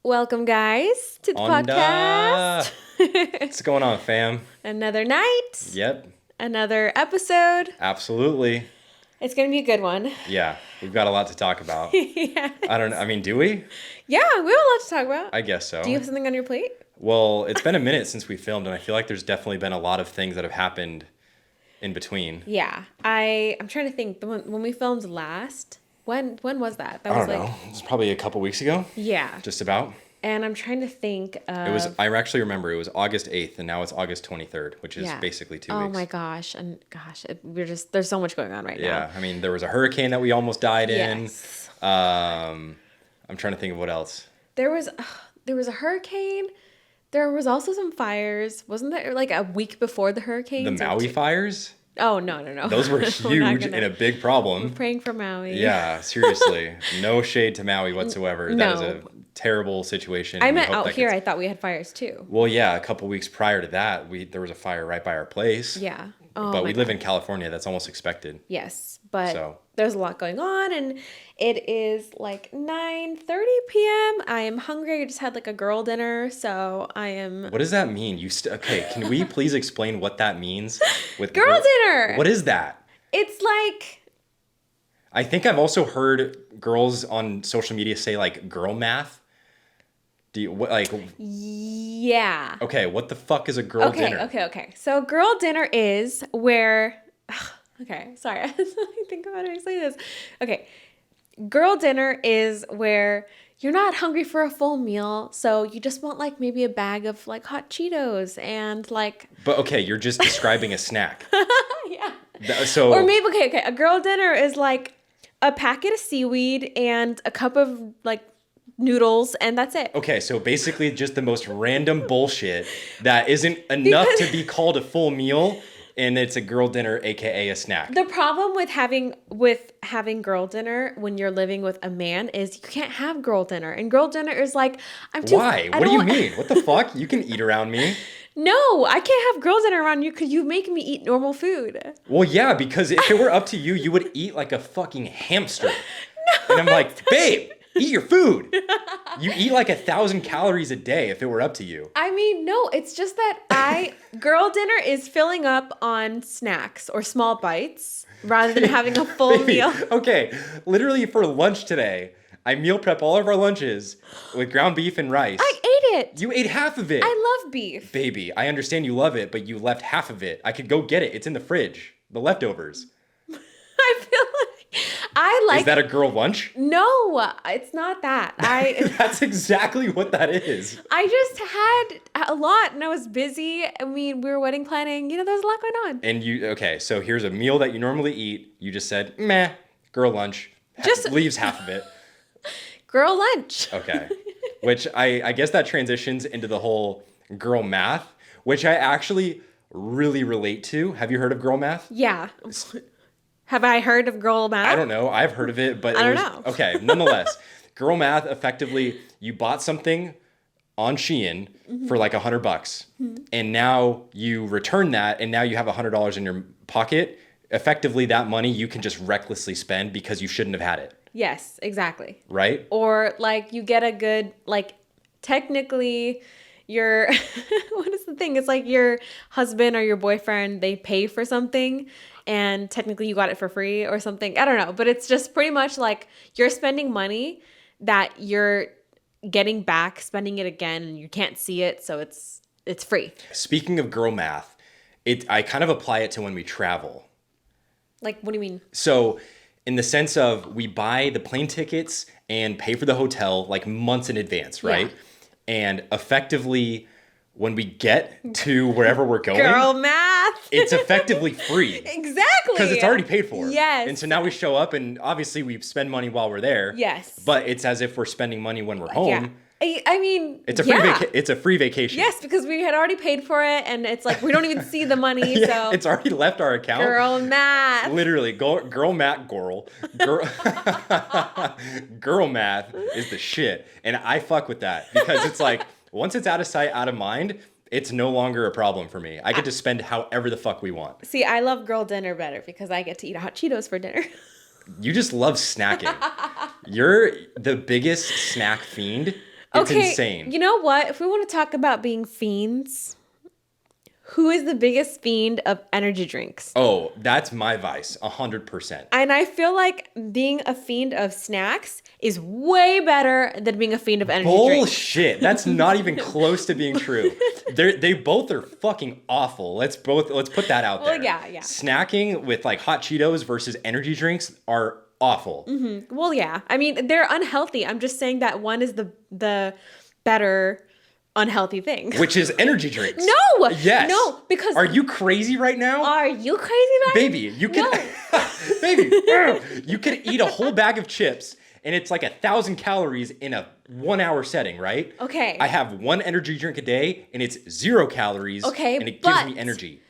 Welcome, guys, to the Onda. podcast. What's going on, fam? Another night, Yep, another episode. absolutely. It's going to be a good one. Yeah, we've got a lot to talk about. Yeah. I mean, do we? Yeah, we have a lot to talk about. I guess so. Do you have something on your plate? Well, it's been a minute since we filmed, and I feel like there's definitely been a lot of things that have happened in between. Yeah. I'm trying to think. When we filmed last, when was that? That I was don't know. It's probably a couple weeks ago, Yeah. just about. And I'm trying to think of... It was. I actually remember it was August 8th, and now it's August 23rd, which is Yeah. basically 2 Oh weeks. my gosh. And gosh, there's so much going on right now. Yeah, I mean, there was a hurricane that we almost died in. Yes. I'm trying to think of what else. There was a hurricane. There was also some fires. Wasn't there like a week before the hurricane? The Maui fires? Oh, no. Those were We're not huge gonna- and a big We're problem. praying for Maui. Yeah, seriously. No shade to Maui whatsoever. That is No. a terrible situation. I We meant hope out that here. gets- I thought we had fires too. Well, yeah, a couple weeks prior to that, there was a fire right by our place. Yeah. Oh, But my we live God. in California. That's almost expected. Yes, but So. there's a lot going on, and it is like 9:30 p.m. I am hungry. I just had like a girl dinner, so I am What does that mean? Okay, can we please explain what that means? With girl dinner. What is that? It's like I think I've also heard girls on social media say like girl math. Do you like? yeah. Okay, what the fuck is a girl dinner? Okay. So girl dinner is where okay, sorry. I think about how to say this. Okay. Girl dinner is where you're not hungry for a full meal, so you just want like maybe a bag of like hot Cheetos and like But okay, you're just describing a snack. yeah. So Or maybe okay, a girl dinner is like a packet of seaweed and a cup of like noodles and that's it. okay, so basically just the most random bullshit that isn't enough to be called a full meal, and it's a girl dinner, aka a snack. The problem with having girl dinner when you're living with a man is you can't have girl dinner. And girl dinner is like I'm too Why? I What do you don't- mean? What the fuck? You can eat around me. No, I can't have girl dinner around you because you make me eat normal food. Well, yeah, because if it were up to you, you would eat like a fucking hamster. And I'm like, babe, eat your food. You eat like 1,000 calories a day if it were up to you. I mean, no, it's just that girl dinner is filling up on snacks or small bites rather than having a full Baby, meal. Okay, literally for lunch today, I meal prep all of our lunches with ground beef and rice. I ate it. You ate half of it. I love beef. Baby, I understand you love it, but you left half of it. I could go get it. It's in the fridge. The leftovers. I feel like I like Is that a girl lunch? No, it's not that. That's exactly what that is. I just had a lot and I was busy. I mean, we were wedding planning. You know, there's a lot going on. And okay, so here's a meal that you normally eat. You just said, meh, girl lunch. Just- leaves half of it. Girl lunch. Okay. Which I guess that transitions into the whole girl math, which I actually really relate to. Have you heard of girl math? Yeah. Have I heard of girl math? I don't know. I've heard of it, but I it don't was know. okay. Nonetheless, girl math effectively you bought something on Shein for like $100, and now you return that, and now you have $100 in your pocket. Effectively, that money you can just recklessly spend because you shouldn't have had it, Yes, exactly. right? Or like you get a good, like technically your, what is the thing? It's like your husband or your boyfriend, they pay for something and technically you got it for free or something. I don't know. But it's just pretty much like you're spending money that you're getting back, spending it again, and you can't see it. So it's free. Speaking of girl math, I kind of apply it to when we travel. Like, what do you mean? So, in the sense of we buy the plane tickets and pay for the hotel like months in advance, right? Yeah. And effectively, when we get to wherever we're going, Girl math. it's effectively free Exactly. because it's already paid for. Yes. And so now we show up, and obviously we spend money while we're there. Yes. But it's as if we're spending money when we're home. Yeah. I mean, It's a free yeah. it's a free vacation. Yes, because we had already paid for it, and it's like we don't even see the money. Yeah, So it's already left our account. girl math. Literally, girl math, girl math is the shit, and I fuck with that because it's like once it's out of sight, out of mind, it's no longer a problem for me. I get to spend however the fuck we want. See, I love girl dinner better because I get to eat hot Cheetos for dinner. You just love snacking. You're the biggest snack fiend It's Okay, insane. you know what? If we want to talk about being fiends, who is the biggest fiend of energy drinks? Oh, that's my vice, 100%. And I feel like being a fiend of snacks is way better than being a fiend of energy drinks. Bullshit. That's not even close to being true. They both are fucking awful. Let's put that out there. Well, yeah. Snacking with like hot Cheetos versus energy drinks are awful. Well, yeah. I mean, they're unhealthy. I'm just saying that one is the better unhealthy thing. Which is energy drinks. No. Yes. No, because Are you crazy right now? are you crazy, man? Baby, you can baby, you could eat a whole bag of chips and it's like 1,000 calories in a 1 hour setting, right? Okay. I have one energy drink a day and it's 0 calories. Okay, And it gives but me energy.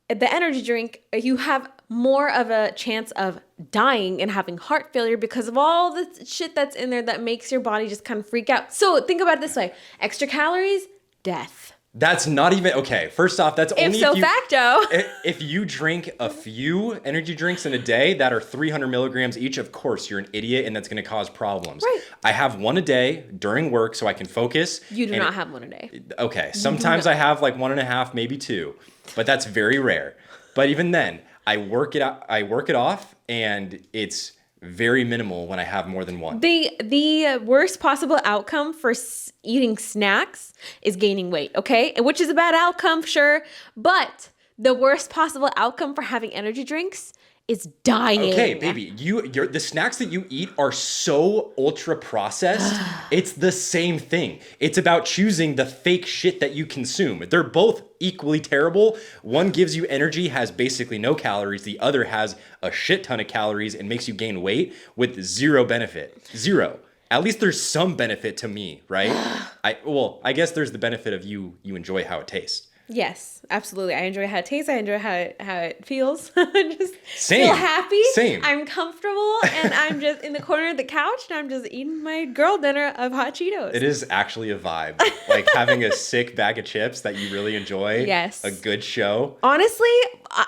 The energy drink, you have more of a chance of dying and having heart failure because of all the shit that's in there that makes your body just kind of freak out. So think about it this way: extra calories, death. That's not even okay. First off, that's only Ipso facto. if you drink a few energy drinks in a day that are 300 milligrams each. Of course, you're an idiot, and that's going to cause problems. Right. I have one a day during work so I can focus. You do not have one a day. Okay, sometimes I have like 1.5, maybe 2, but that's very rare. But even then, I work it out. I work it off, and it's very minimal when I have more than one. The worst possible outcome for eating snacks is gaining weight, okay? Which is a bad outcome, sure. But the worst possible outcome for having energy drinks is dying. Okay, baby, the snacks that you eat are so ultra processed. It's the same thing. It's about choosing the fake shit that you consume. They're both equally terrible. One gives you energy, has basically no calories. The other has a shit ton of calories and makes you gain weight with 0 benefit. 0. At least there's some benefit to me, right? I guess there's the benefit of you enjoy how it tastes. Yes, absolutely. I enjoy how it tastes. I enjoy how it feels. I just Same. feel happy. Same. I'm comfortable, and I'm just in the corner of the couch, and I'm just eating my girl dinner of hot Cheetos. It is actually a vibe. Like having a sick bag of chips that you really enjoy. Yes. A good show. Honestly,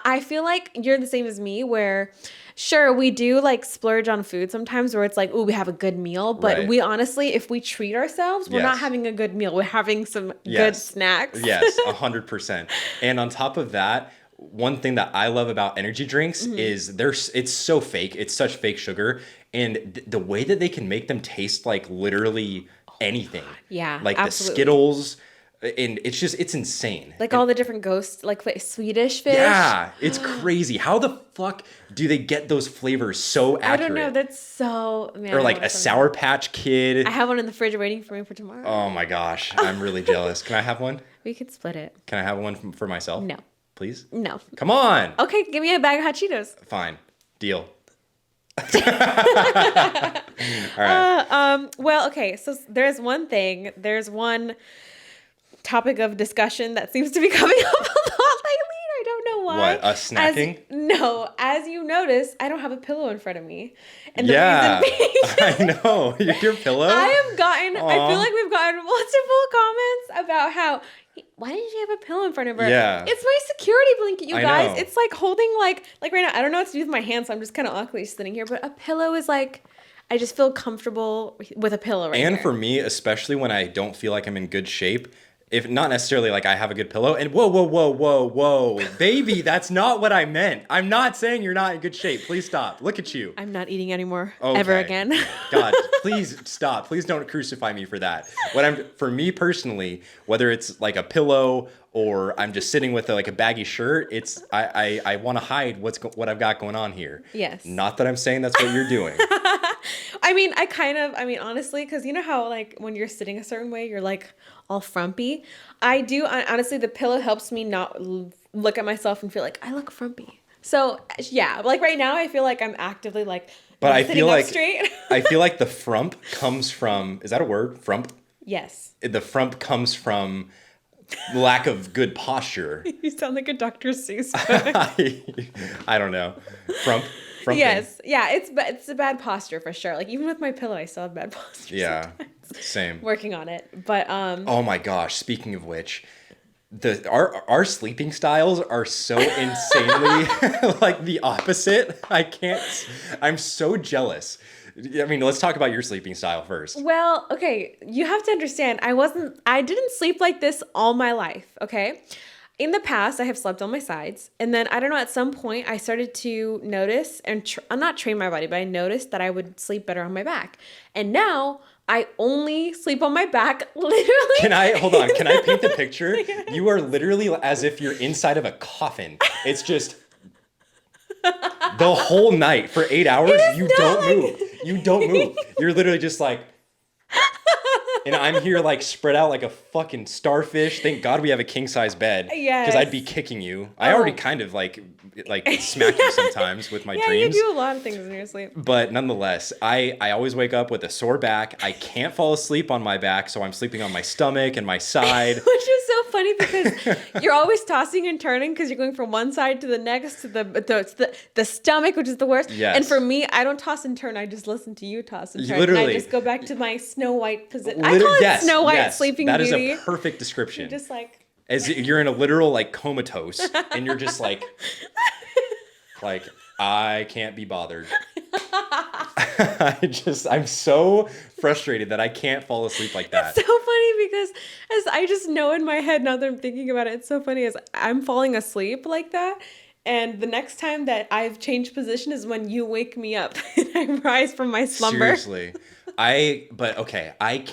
I feel like you're the same as me, where sure, we do like splurge on food sometimes where it's like, oh, we have a good meal. But Right. we honestly, if we treat ourselves, we're not Yes. having a good meal. We're having some good Yes. snacks. Yes, 100%. And on top of that, one thing that I love about energy drinks Mm-hmm. is it's so fake. It's such fake sugar. And the way that they can make them taste like literally anything. Yeah, Like absolutely. the Skittles. And it's insane. Like all the different ghosts, like Swedish fish. Yeah, it's crazy. How the fuck do they get those flavors so accurate? I don't know. That's so, man. Or I like want a some. Sour Patch Kid. I have one in the fridge waiting for me for tomorrow. Oh my gosh, I'm really jealous. Can I have one? We could split it. Can I have one for myself? No. Please? No. Come on. Okay, give me a bag of hot Cheetos. Fine. Deal. All right. Well, okay, so there's one topic of discussion that seems to be coming up a lot lately. I don't know why. What, us snacking? As you notice, I don't have a pillow in front of me. And Yeah. the reason being I know. Your pillow? I Aw. feel like we've gotten multiple comments about how, why didn't you have a pillow in front of her? Yeah. It's my security blanket, you I guys. know. It's like holding like right now, I don't know what to do with my hands, so I'm just kind of awkwardly sitting here, but a pillow is like, I just feel comfortable with a pillow right And here. for me, especially when I don't feel like I'm in good shape, if not necessarily like I have a good pillow, and whoa, baby, that's not what I meant. I'm not saying you're not in good shape. Please stop. Look at you. I'm not eating anymore Okay. ever again. God, please stop. Please don't crucify me for that. For me personally, whether it's like a pillow or I'm just sitting with like a baggy shirt, it's I want to hide what I've got going on here. Yes. Not that I'm saying that's what you're doing. I mean, honestly, because you know how like when you're sitting a certain way, you're like all frumpy. Honestly, the pillow helps me not look at myself and feel like I look frumpy. So yeah, like right now, I feel like I'm actively like, But I sitting feel up like straight. I feel like the frump comes from, is that a word? Frump? Yes. The frump comes from lack of good posture. You sound like a Dr. Seuss book. I don't know. Frumping. Yes. Yeah, it's a bad posture for sure. Like even with my pillow, I still have bad posture. Yeah. Same. Working on it. But Oh my gosh, speaking of which, our sleeping styles are so insanely like the opposite. I'm so jealous I mean, let's talk about your sleeping style first. Well, okay, you have to understand, I didn't sleep like this all my life, okay? In the past, I have slept on my sides, and then I don't know, at some point, I started to notice and not train my body, but I noticed that I would sleep better on my back. And now I only sleep on my back, literally. Can I paint the picture? You are literally as if you're inside of a coffin. It's just the whole night for 8 hours. You don't move. You don't move. You're literally just like, and I'm here like spread out like a fucking starfish. Thank God we have a king size bed. Yes. Because I'd be kicking you. I already kind of like smack you sometimes with my Yeah, dreams. you do a lot of things in your sleep. But nonetheless, I always wake up with a sore back. I can't fall asleep on my back, so I'm sleeping on my stomach and my side. Which is so funny because you're always tossing and turning because you're going from one side to the next to the stomach, which is the worst. Yes. And for me, I don't toss and turn. I just listen to you toss and turn. Literally. And I just go back to my Snow White position. I call it Snow White Sleeping that Beauty. is a perfect description. You're just like... As you're in a literal like comatose, and you're just like I can't be bothered. I'm so frustrated that I can't fall asleep like that. It's so funny because as I just know in my head now that I'm thinking about it, it's so funny as I'm falling asleep like that. And the next time that I've changed position is when you wake me up and I rise from my slumber. Seriously. I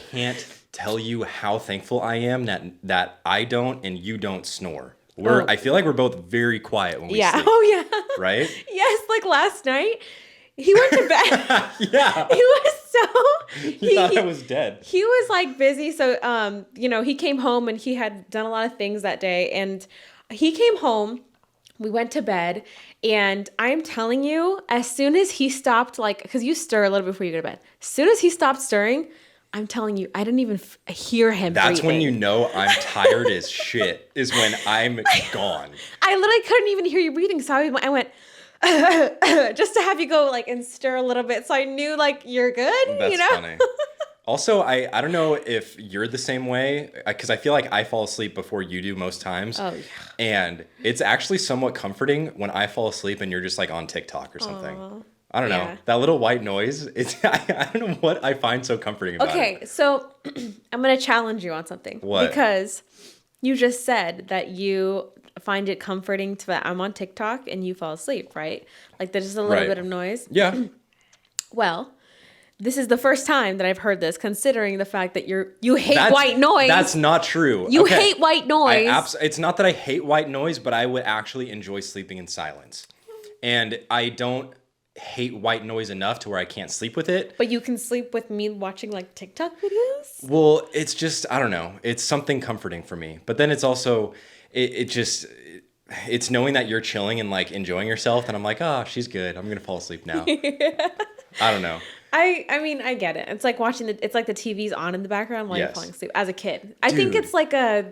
can't tell you how thankful I am that I don't and you don't snore. I feel like we're both very quiet when we sleep. Oh yeah. Right? Yes, like last night, he went to bed. Yeah. He was so... He thought I was dead. He was like busy. So, he came home and he had done a lot of things that day. And he came home, we went to bed. And I'm telling you, as soon as he stopped, because you stir a little before you go to bed. As soon as he stopped stirring, I'm telling you, I didn't even hear him That's breathing. when you know I'm tired as shit, is when I'm gone. I literally couldn't even hear you breathing. So I went, just to have you go and stir a little bit. So I knew you're good. That's funny. Also, I don't know if you're the same way, because I feel like I fall asleep before you do most times. Oh, yeah. And it's actually somewhat comforting when I fall asleep and you're just on TikTok or something. Aww. I don't know. That little white noise, I don't know what I find so comforting about it. Okay, so I'm going to challenge you on something. What? Because you just said that you find it comforting that I'm on TikTok and you fall asleep, right? There's just a little bit of noise. Yeah. Well, this is the first time that I've heard this, considering the fact that you hate white noise. That's not true. You hate white noise. It's not that I hate white noise, but I would actually enjoy sleeping in silence. And I don't hate white noise enough to where I can't sleep with it. But you can sleep with me watching TikTok videos? Well, it's just, I don't know. It's something comforting for me. But then it's also, it's knowing that you're chilling and enjoying yourself. And I'm like, oh, she's good. I'm going to fall asleep now. I don't know. I mean, I get it. It's like watching it's like the TV's on in the background while you're falling asleep as a kid. I think it's like a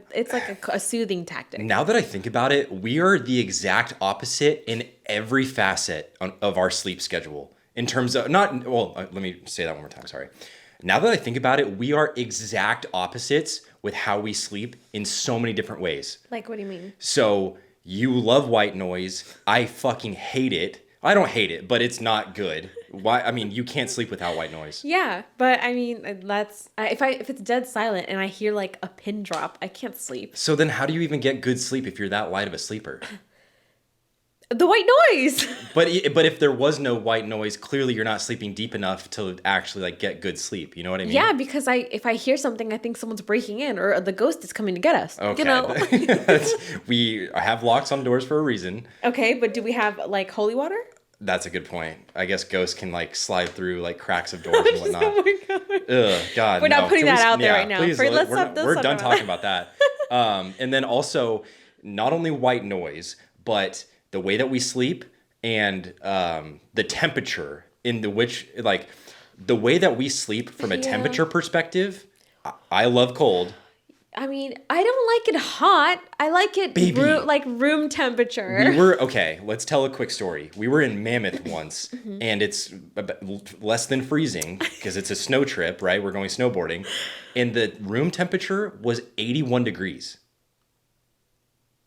soothing tactic. Now that I think about it, we are the exact opposite in every facet of our sleep schedule. In terms of let me say that one more time. Sorry. Now that I think about it, we are exact opposites with how we sleep in so many different ways. What do you mean? So you love white noise. I fucking hate it. I don't hate it, but it's not good. Why? I mean, you can't sleep without white noise. Yeah, but I mean, that's if it's dead silent and I hear a pin drop, I can't sleep. So then, how do you even get good sleep if you're that light of a sleeper? The white noise. But if there was no white noise, clearly you're not sleeping deep enough to actually get good sleep. You know what I mean? Yeah, because if I hear something, I think someone's breaking in or the ghost is coming to get us. Okay. We have locks on doors for a reason. Okay, but do we have holy water? That's a good point. I guess ghosts can slide through cracks of doors and whatnot. Oh my god. Ugh, God. We're not putting that out there right now. Please, we're done talking about that. And then also, not only white noise, but the way that we sleep and the temperature in which the way that we sleep from a temperature perspective. I love cold. I mean, I don't like it hot. I like it room temperature. Let's tell a quick story. We were in Mammoth once, and it's less than freezing because it's a snow trip, right? We're going snowboarding. And the room temperature was 81 degrees.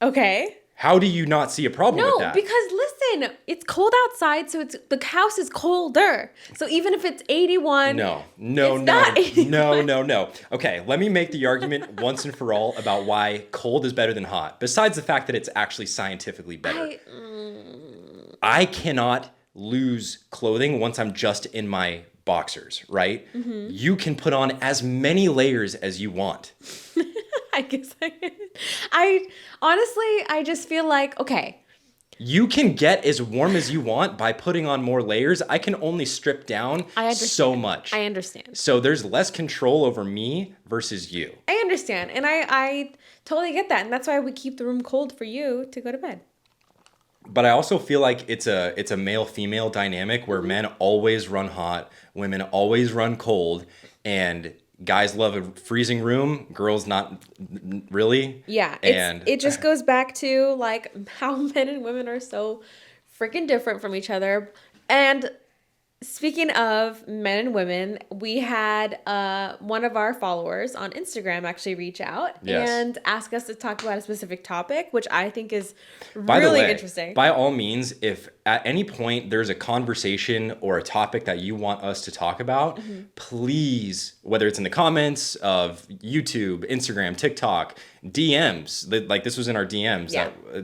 Okay. How do you not see a problem with that? No, because again, it's cold outside, so the house is colder. So even if it's 81, No. it's not 81. No. Okay, let me make the argument once and for all about why cold is better than hot. Besides the fact that it's actually scientifically better. I cannot lose clothing once I'm just in my boxers, right? Mm-hmm. You can put on as many layers as you want. I guess I honestly, I just feel like, okay. You can get as warm as you want by putting on more layers. I can only strip down so much. I understand. So there's less control over me versus you. I understand. And I totally get that. And that's why we keep the room cold for you to go to bed. But I also feel like it's a male-female dynamic where men always run hot, women always run cold, and guys love a freezing room, girls not really. Yeah, it just goes back to like how men and women are so freaking different from each other. And speaking of men and women, we had one of our followers on Instagram actually reach out and ask us to talk about a specific topic, which I think is really interesting. By all means, if at any point there's a conversation or a topic that you want us to talk about, please, whether it's in the comments of YouTube, Instagram, TikTok, DMs, like this was in our DMs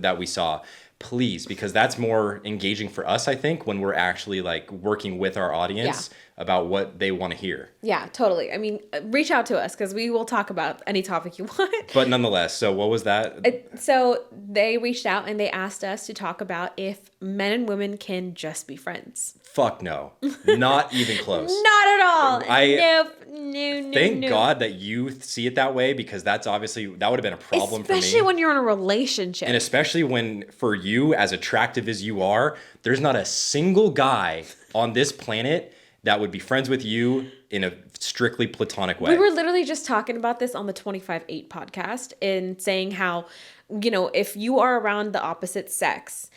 that we saw. Please, because that's more engaging for us, I think, when we're actually like working with our audience about what they want to hear. Yeah, totally. I mean, reach out to us because we will talk about any topic you want. But nonetheless, so what was that? So they reached out and they asked us to talk about if men and women can just be friends. Fuck no. Not even close. Not at all. No. No. Thank God that you see it that way, because that's obviously, that would have been a problem for me. Especially when you're in a relationship. And especially when, for you, as attractive as you are, there's not a single guy on this planet that would be friends with you in a strictly platonic way. We were literally just talking about this on the 25-8 podcast and saying how, if you are around the opposite sex,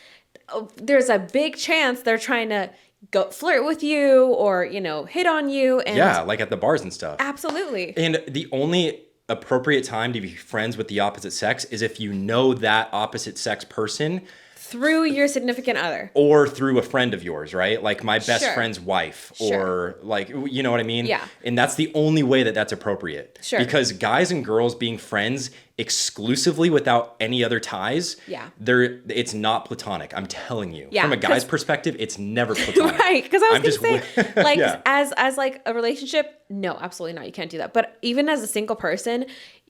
there's a big chance they're trying to go flirt with you or, hit on you. And yeah, like at the bars and stuff. Absolutely. And the only appropriate time to be friends with the opposite sex is if you know that opposite sex person through your significant other or through a friend of yours, right? Like my best friend's wife or like, you know what I mean? Yeah. And that's the only way that that's appropriate. Sure. Because guys and girls being friends exclusively without any other ties, it's not platonic. I'm telling you. Yeah, from a guy's perspective, it's never platonic. Right. Because I was going to say, like, as like a relationship, no, absolutely not. You can't do that. But even as a single person,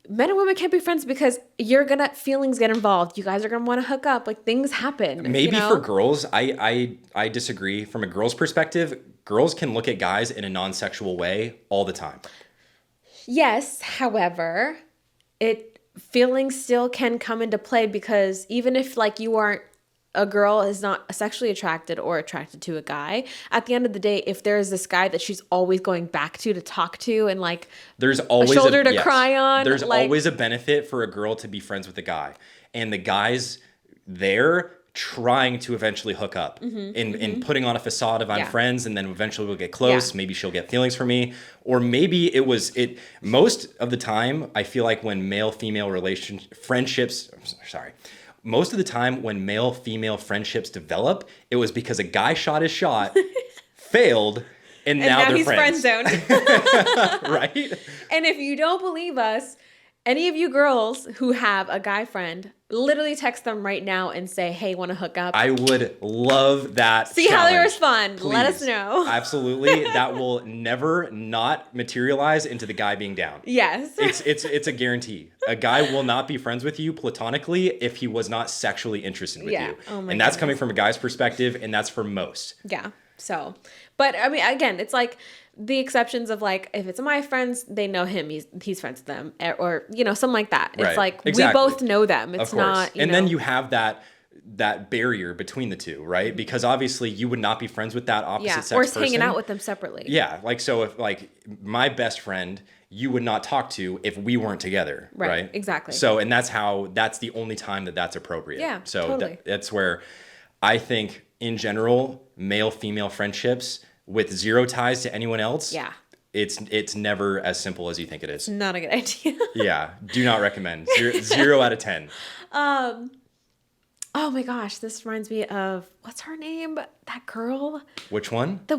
men and women can't be friends because feelings get involved. You guys are gonna want to hook up. Like things happen. Maybe for girls, I disagree. From a girl's perspective, girls can look at guys in a non-sexual way all the time. Yes, however, feelings still can come into play because even if like a girl is not sexually attracted or attracted to a guy, at the end of the day, if there's this guy that she's always going back to talk to and like there's always a shoulder to cry on. There's always a benefit for a girl to be friends with a guy. And the guy's there trying to eventually hook up and putting on a facade of I'm friends, and then eventually we'll get close. Yeah. Maybe she'll get feelings for me. Or maybe most of the time, I feel like when most of the time when male-female friendships develop, it was because a guy shot his shot, failed, and now they're he's friends. friend zoned. Right? And if you don't believe us, any of you girls who have a guy friend, literally text them right now and say, hey, want to hook up? I would love that. See challenge. how they respond. Please. Let us know. Absolutely. That will never not materialize into the guy being down. Yes. It's a guarantee. A guy will not be friends with you platonically if he was not sexually interested with you. Oh my and that's goodness. coming from a guy's perspective, and that's for most. Yeah. So, but I mean, again, it's like the exceptions of like, if it's my friends, they know him, he's friends with them, or, something like that. It's like, exactly. We both know them. It's not, then you have that barrier between the two, right? Because obviously you would not be friends with that opposite sex person. Or hanging out with them separately. Yeah. Like, so if like my best friend, you would not talk to if we weren't together. Right. Exactly. So, and that's the only time that's appropriate. Yeah. So totally. That's where I think in general, male-female friendships with zero ties to anyone else. Yeah. It's never as simple as you think it is. Not a good idea. Yeah. Do not recommend. 0 out of 10. Oh my gosh, this reminds me of what's her name? That girl, Which one? the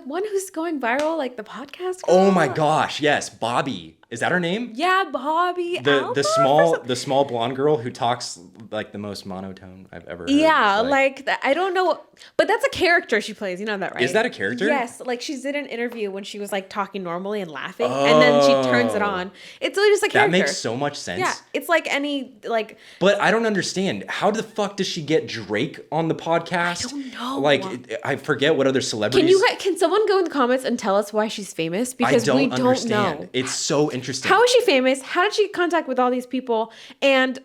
one who's going viral, like the podcast girl. Oh my gosh, yes, Bobby. Is that her name? Yeah, Bobby The Alpha or something. the small blonde girl who talks like the most monotone I've ever heard. Yeah, like I don't know, but that's a character she plays. You know that, right? Is that a character? Yes, like she did an interview when she was like talking normally and laughing, and then she turns it on. It's really just a character. That makes so much sense. Yeah, it's like any like. But I don't understand. How the fuck does she get Drake on the podcast? I don't know. Like, I forget what other celebrities. Can someone go in the comments and tell us why she's famous? I Because don't we don't understand. know. It's so interesting. How is she famous? How did she get contact with all these people? And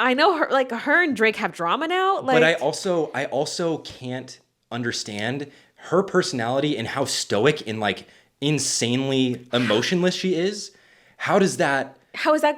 I know her and Drake have drama now. Like, But I also can't understand her personality and how stoic and like insanely emotionless she is. How is that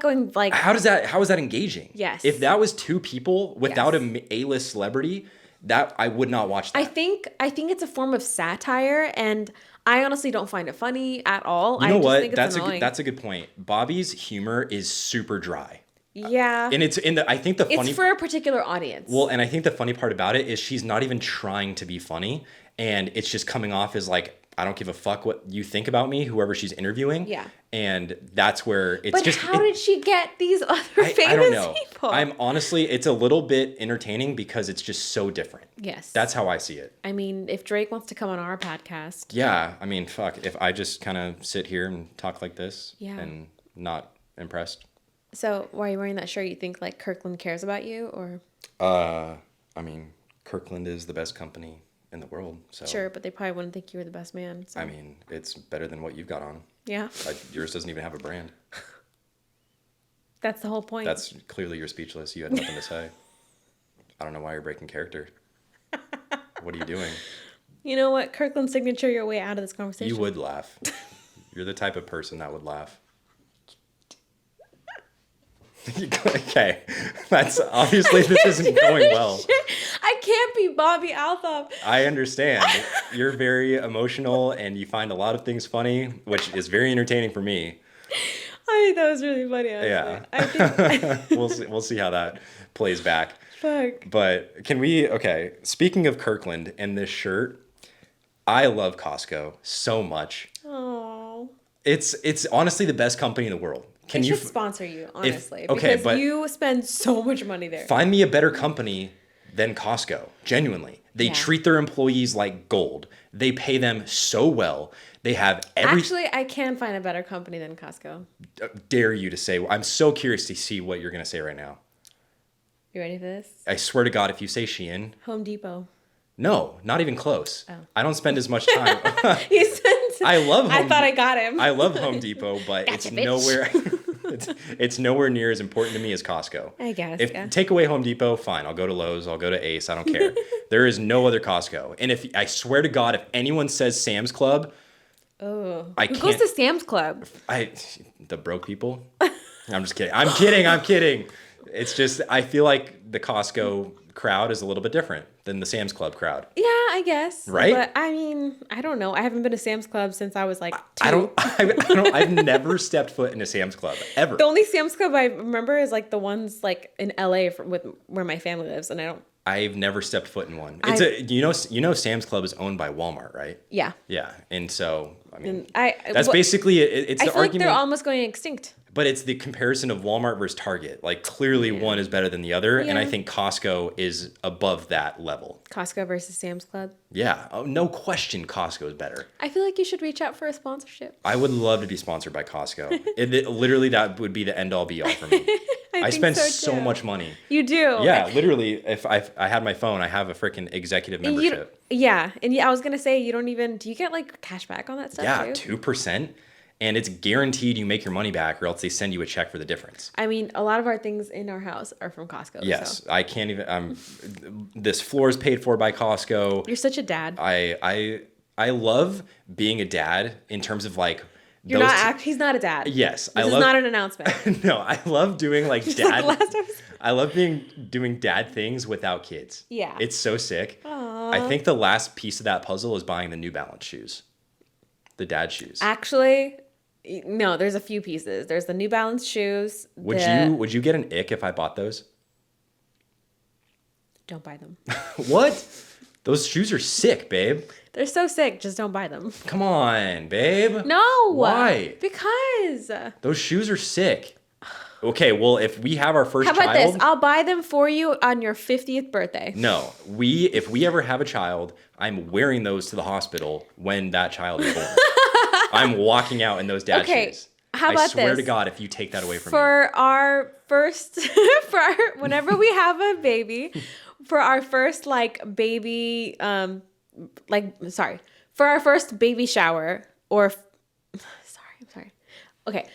going? Like, how is that engaging? Yes. If that was two people without Yes. a A-list celebrity, that I would not watch that. I think it's a form of satire, and I honestly don't find it funny at all. You know I just what? think it's That's annoying. that's a good point. Bobby's humor is super dry. Yeah. And it's I think the funny It's for a particular audience. Well, and I think the funny part about it is she's not even trying to be funny, and it's just coming off as like, I don't give a fuck what you think about me, whoever she's interviewing. Yeah. And that's where it's but just how did she get these other famous I don't know. people? I'm honestly, it's a little bit entertaining because it's just so different. Yes. That's how I see it. I mean, if Drake wants to come on our podcast. Yeah, I mean, fuck, if I just kind of sit here and talk like this Yeah. and not impressed. So why are you wearing that shirt? You think like Kirkland cares about you, or? I mean, Kirkland is the best company in the world. So Sure, but they probably wouldn't think you were the best man. So. I mean, it's better than what you've got on. Yeah. Yours doesn't even have a brand. That's the whole point. That's clearly you're speechless. You had nothing to say. I don't know why you're breaking character. What are you doing? You know what? Kirkland signature your way out of this conversation. You would laugh. You're the type of person that would laugh. Okay. That's obviously this isn't going well. I can't be Bobby Althop. I understand. You're very emotional and you find a lot of things funny, which is very entertaining for me. I think that was really funny, honestly. Yeah. I think We'll see how that plays back. fuck. But okay, speaking of Kirkland and this shirt, I love Costco so much. Oh. It's honestly the best company in the world. They should sponsor you, honestly. okay, because but you spend so much money there. find me a better company than Costco. Genuinely. They Yeah. treat their employees like gold. They pay them so well. They have Actually, I can find a better company than Costco. dare you to say. I'm so curious to see what you're going to say right now. You ready for this? I swear to God, if you say Shein, Home Depot. no, not even close. Oh. I don't spend as much time. He said, I love I Home thought I got him. I love Home Depot, but Gotcha, it's bitch. nowhere. It's nowhere near as important to me as Costco. I guess, If yeah. take away Home Depot, fine. I'll go to Lowe's. I'll go to Ace. I don't care. There is no other Costco. And if I swear to God, if anyone says Sam's Club, Oh. I Who goes can't- to Sam's Club? the broke people. I'm just kidding. I'm kidding. It's just I feel like the Costco crowd is a little bit different than the Sam's Club crowd. Yeah, I guess. Right? But I mean, I don't know. I haven't been to Sam's Club since I was like 2. I've never stepped foot in a Sam's Club ever. The only Sam's Club I remember is like the ones like in LA with where my family lives, and I don't. I've never stepped foot in one. It's you know Sam's Club is owned by Walmart, right? Yeah. Yeah, and so I mean That's basically it's I the feel like argument, they're almost going extinct. but it's the comparison of Walmart versus Target. Like clearly one is better than the other, and I Yeah. think Costco is above that level. Costco versus Sam's Club. Yeah, no question, Costco is better. I feel like you should reach out for a sponsorship. I would love to be sponsored by Costco. Literally, that would be the end all be all for me. I think spend so, so too. much money. You do. Yeah, literally, if I had my phone, I have a freaking executive And membership. I was gonna say you don't even. Do you get like cash back on that stuff? Yeah, too? 2%. And it's guaranteed you make your money back or else they send you a check for the difference. I mean, a lot of our things in our house are from Costco. Yes, So. I can't even this floor is paid for by Costco. You're such a dad. I love being a dad in terms of like You're not. He's not a dad. Yes, This is not an announcement. No, I love doing like Just dad like last episode. I love doing dad things without kids. Yeah. It's so sick. Aw. I think the last piece of that puzzle is buying the New Balance shoes. The dad shoes. Actually, no. There's a few pieces. There's the New Balance shoes. Would you get an ick if I bought those? Don't buy them. What? Those shoes are sick, babe. They're so sick. Just don't buy them. Come on, babe. No. Why? Because. Those shoes are sick. Okay, well, if we have our first How about child, this? I'll buy them for you on your 50th birthday. no, if we ever have a child, I'm wearing those to the hospital when that child is born. I'm walking out in those dad shoes. How about I swear this? to God, if you take that away from me. For our first, whenever we have a baby, for our first baby, for our first baby shower I'm sorry. Okay.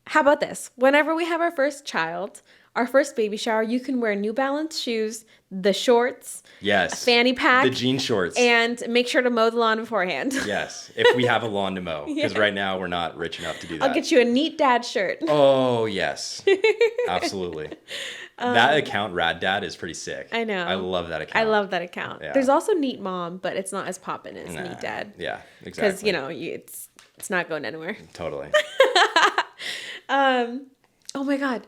How about this? Whenever we have our first child, our first baby shower, you can wear New Balance shoes, the shorts, Yes. a fanny pack, The jean shorts. and make sure to mow the lawn beforehand. Yes, if we have a lawn to mow. Because right now we're not rich enough to do that. I'll get you a neat dad shirt. Oh, yes. Absolutely. That account, Rad Dad, is pretty sick. I know. I love that account. I love that account. Yeah. There's also Neat Mom, but it's not as poppin' as Neat Dad. Yeah, exactly. Because, it's not going anywhere. Totally. Oh my God.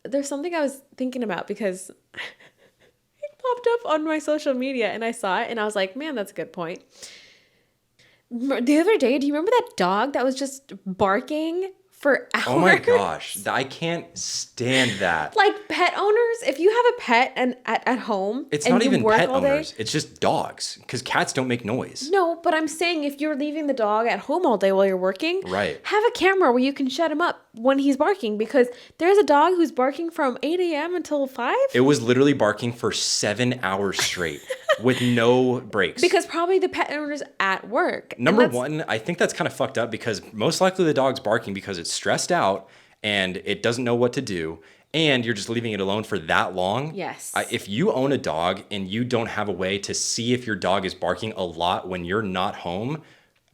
There's something I was thinking about because it popped up on my social media and I saw it and I was like, man, that's a good point. The other day, do you remember that dog that was just barking for hours? Oh my gosh. I can't stand that. Like pet owners, if you have a pet and at home, It's and not you even work pet all day- owners. It's just dogs. Because cats don't make noise. No, but I'm saying if you're leaving the dog at home all day while you're working, Right. have a camera where you can shut him up when he's barking because there's a dog who's barking from 8 a.m. until 5. It was literally barking for 7 hours straight with no breaks. Because probably the pet owner's at work. And Number that's- one, I think that's kind of fucked up because most likely the dog's barking because it's stressed out and it doesn't know what to do. And you're just leaving it alone for that long. Yes. If you own a dog and you don't have a way to see if your dog is barking a lot when you're not home,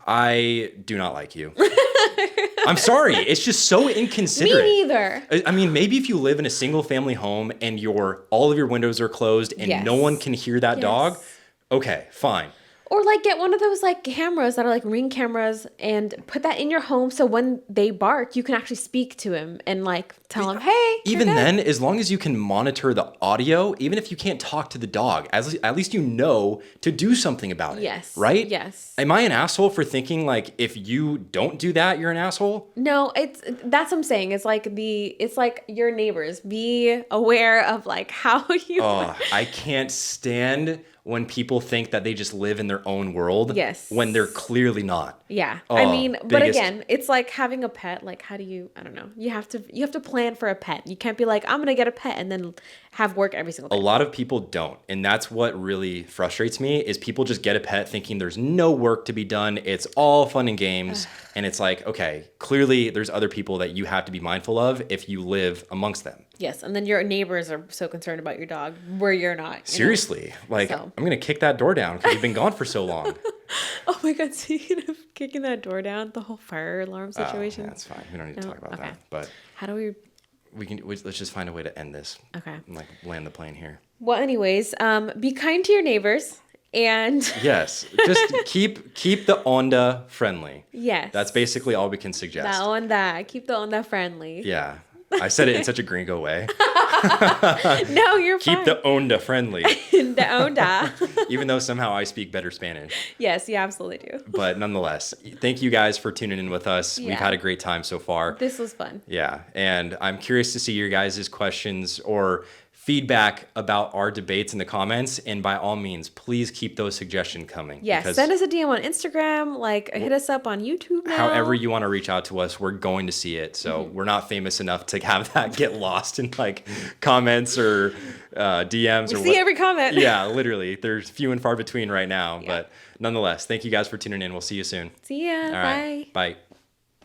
I do not like you. I'm sorry. It's just so inconsiderate. Me neither. I mean, maybe if you live in a single family home and all of your windows are closed and Yes. no one can hear that dog, Yes. okay, fine. Or get one of those cameras that are Ring cameras and put that in your home so when they bark, you can actually speak to him and tell him, hey. Even then, as long as you can monitor the audio, even if you can't talk to the dog, at least you know to do something about it. Yes. Right? Yes. Am I an asshole for thinking if you don't do that, you're an asshole? No, that's what I'm saying. It's like your neighbors. Be aware of how you. Oh, I can't stand when people think that they just live in their own world. Yes. When they're clearly not. Yeah. Oh, I mean, but biggest- again, it's like having a pet. How do you, I don't know. You have to plan for a pet. You can't be I'm going to get a pet and then have work every single A day. lot of people don't. And that's what really frustrates me is people just get a pet thinking there's no work to be done. It's all fun and games. And it's okay, clearly there's other people that you have to be mindful of if you live amongst them. Yes. And then your neighbors are so concerned about your dog where you're not. you know? Seriously. So. I'm going to kick that door down because you've been gone for so long. Oh my God. Speaking of kicking that door down, the whole fire alarm situation. That's fine. We don't need to No? talk about Okay. that. But How do we. let's just find a way to end this. Okay. And, land the plane here. Well, anyways, be kind to your neighbors and Yes. Just keep the onda friendly. yes. That's basically all we can suggest. That onda. Keep the onda friendly. Yeah. I said it in such a gringo way. No, you're Keep fine. the onda friendly, the onda. even though somehow I speak better Spanish. Yes, you absolutely do. But nonetheless, thank you guys for tuning in with us. We've Yeah. had a great time so far. This was fun. Yeah. And I'm curious to see your guys' questions or feedback about our debates in the comments. And by all means, please keep those suggestions coming. Yes, because send us a DM on Instagram. Hit us up on YouTube now. however you want to reach out to us, we're going to see it. So Mm-hmm. we're not famous enough to have that get lost in comments or DMs or see every comment. Yeah, literally. There's few and far between right now. Yeah. But nonetheless, thank you guys for tuning in. We'll see you soon. See ya. All Bye. right. Bye.